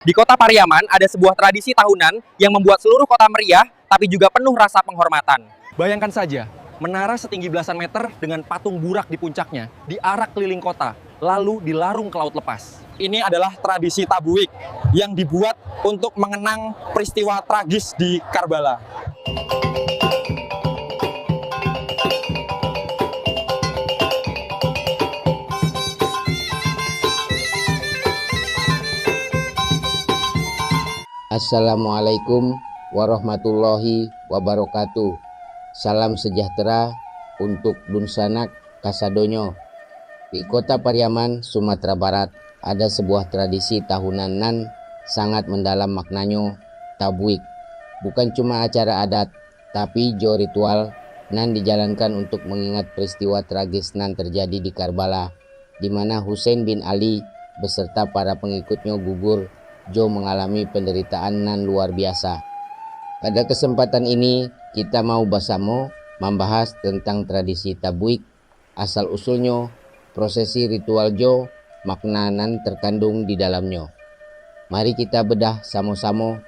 Di kota Pariaman ada sebuah tradisi tahunan yang membuat seluruh kota meriah, tapi juga penuh rasa penghormatan. Bayangkan saja, menara setinggi belasan meter dengan patung burak di puncaknya, diarak keliling kota, lalu dilarung ke laut lepas. Ini adalah tradisi tabuik yang dibuat untuk mengenang peristiwa tragis di Karbala. Assalamualaikum warahmatullahi wabarakatuh. Salam sejahtera untuk Dunsanak Kasadonyo. Di kota Pariaman, Sumatera Barat, ada sebuah tradisi tahunan nan sangat mendalam maknanya, tabuik. Bukan cuma acara adat, tapi jo ritual nan dijalankan untuk mengingat peristiwa tragis nan terjadi di Karbala, di mana Husain bin Ali beserta para pengikutnya gugur jo mengalami penderitaan nan luar biasa. Pada kesempatan ini kita mau bersama membahas tentang tradisi tabuik, asal usulnya, prosesi ritual jo, makna nan terkandung di dalamnya. Mari kita bedah sama-sama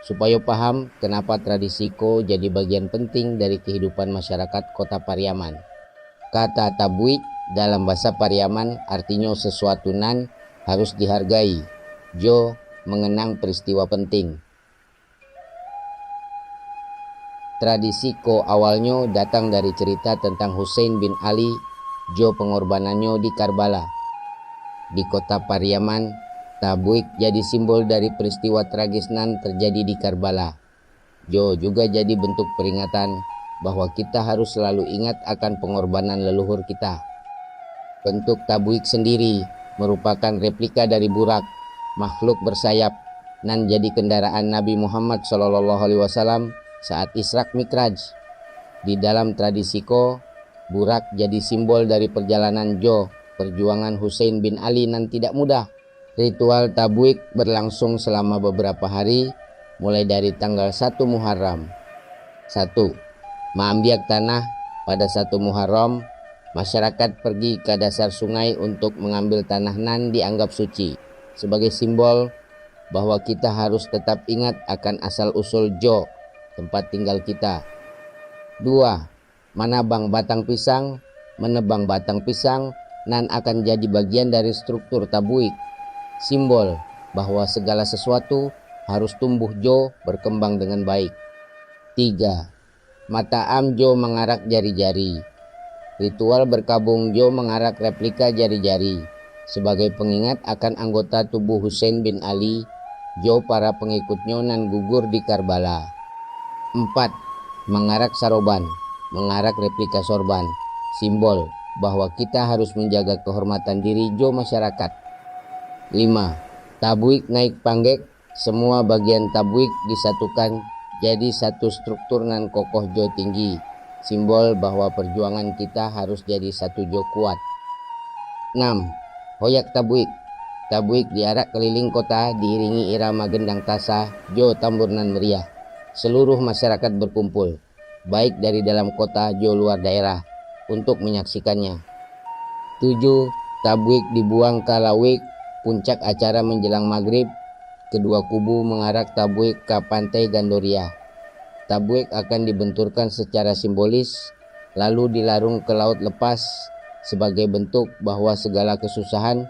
supaya paham kenapa tradisi ko jadi bagian penting dari kehidupan masyarakat kota Pariaman. Kata tabuik dalam bahasa Pariaman artinya sesuatu nan harus dihargai, jo mengenang peristiwa penting. Tradisi ko awalnya datang dari cerita tentang Husain bin Ali, jo pengorbanannya di Karbala. Di kota Pariaman, tabuik jadi simbol dari peristiwa tragis nan terjadi di Karbala. Jo juga jadi bentuk peringatan bahwa kita harus selalu ingat akan pengorbanan leluhur kita. Bentuk tabuik sendiri merupakan replika dari burak, makhluk bersayap nan jadi kendaraan Nabi Muhammad SAW saat Isra Mikraj. Di dalam tradisi ko, burak jadi simbol dari perjalanan jo, perjuangan Husain bin Ali nan tidak mudah. Ritual tabuik berlangsung selama beberapa hari, mulai dari tanggal 1 Muharram. 1. Maambiak tanah pada 1 Muharram, masyarakat pergi ke dasar sungai untuk mengambil tanah nan dianggap suci, sebagai simbol bahwa kita harus tetap ingat akan asal-usul jo, tempat tinggal kita. 2. Menebang batang pisang nan akan jadi bagian dari struktur tabuik, simbol bahwa segala sesuatu harus tumbuh jo, berkembang dengan baik. 3. Mataam jo mengarak jari-jari. Ritual berkabung jo mengarak replika jari-jari sebagai pengingat akan anggota tubuh Husain bin Ali, jo para pengikutnya nan gugur di Karbala. 4. Mengarak saroban, mengarak replika sorban, simbol bahwa kita harus menjaga kehormatan diri jo masyarakat. 5. Tabuik naik panggek, semua bagian tabuik disatukan jadi satu struktur nan kokoh jo tinggi, simbol bahwa perjuangan kita harus jadi satu jo kuat. 6. Hoyak tabuik. Tabuik diarak keliling kota diiringi irama gendang tasa, jo tambur nan meriah. Seluruh masyarakat berkumpul, baik dari dalam kota jo luar daerah, untuk menyaksikannya. 7. Tabuik dibuang ke Lawik, puncak acara menjelang maghrib. Kedua kubu mengarak tabuik ke pantai Gandoria. Tabuik akan dibenturkan secara simbolis, lalu dilarung ke laut lepas sebagai bentuk bahwa segala kesusahan,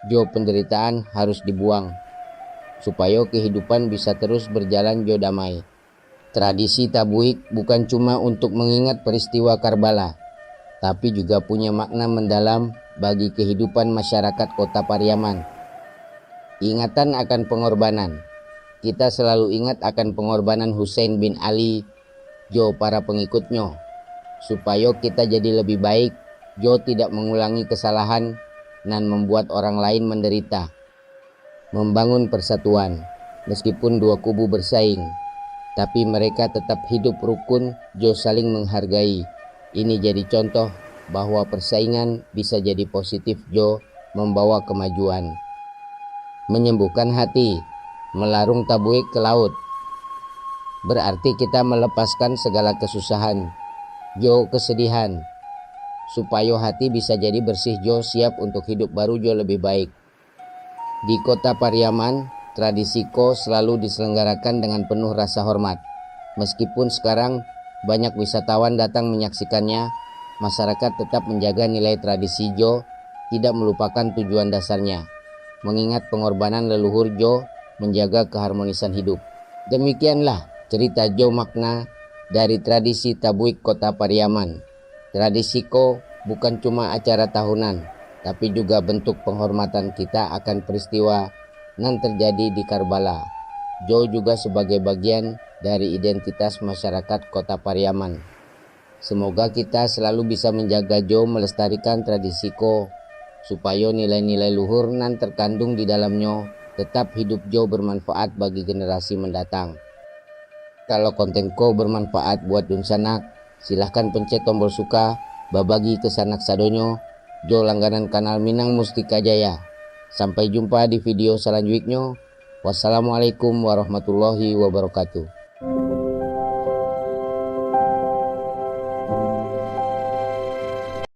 jo penderitaan harus dibuang, supaya kehidupan bisa terus berjalan jo damai. Tradisi tabuik bukan cuma untuk mengingat peristiwa Karbala, tapi juga punya makna mendalam bagi kehidupan masyarakat kota Pariaman. Ingatan akan pengorbanan. Kita selalu ingat akan pengorbanan Husain bin Ali, jo para pengikutnya, supaya kita jadi lebih baik, jo tidak mengulangi kesalahan dan membuat orang lain menderita. Membangun persatuan, meskipun dua kubu bersaing, tapi mereka tetap hidup rukun, jo saling menghargai. Ini jadi contoh bahwa persaingan bisa jadi positif jo, membawa kemajuan. Menyembuhkan hati, melarung tabuik ke laut, berarti kita melepaskan segala kesusahan, jo kesedihan, supaya hati bisa jadi bersih jo, siap untuk hidup baru jo lebih baik. Di kota Pariaman, tradisi Ko selalu diselenggarakan dengan penuh rasa hormat. Meskipun sekarang banyak wisatawan datang menyaksikannya, masyarakat tetap menjaga nilai tradisi Jo, tidak melupakan tujuan dasarnya, mengingat pengorbanan leluhur Jo menjaga keharmonisan hidup. Demikianlah cerita Jo makna dari tradisi Tabuik Kota Pariaman. Tradisi Ko bukan cuma acara tahunan, tapi juga bentuk penghormatan kita akan peristiwa yang terjadi di Karbala. Jo juga sebagai bagian dari identitas masyarakat Kota Pariaman. Semoga kita selalu bisa menjaga Jo melestarikan tradisi Ko, supaya nilai-nilai luhur nan terkandung di dalamnya tetap hidup Jo bermanfaat bagi generasi mendatang. Kalau konten Ko bermanfaat buat Dun Sanak, silahkan pencet tombol suka, babagi ke sanak sadonyo, Jo langganan kanal Minang Mustika Jaya. Sampai jumpa di video selanjutnya. Wassalamualaikum warahmatullahi wabarakatuh.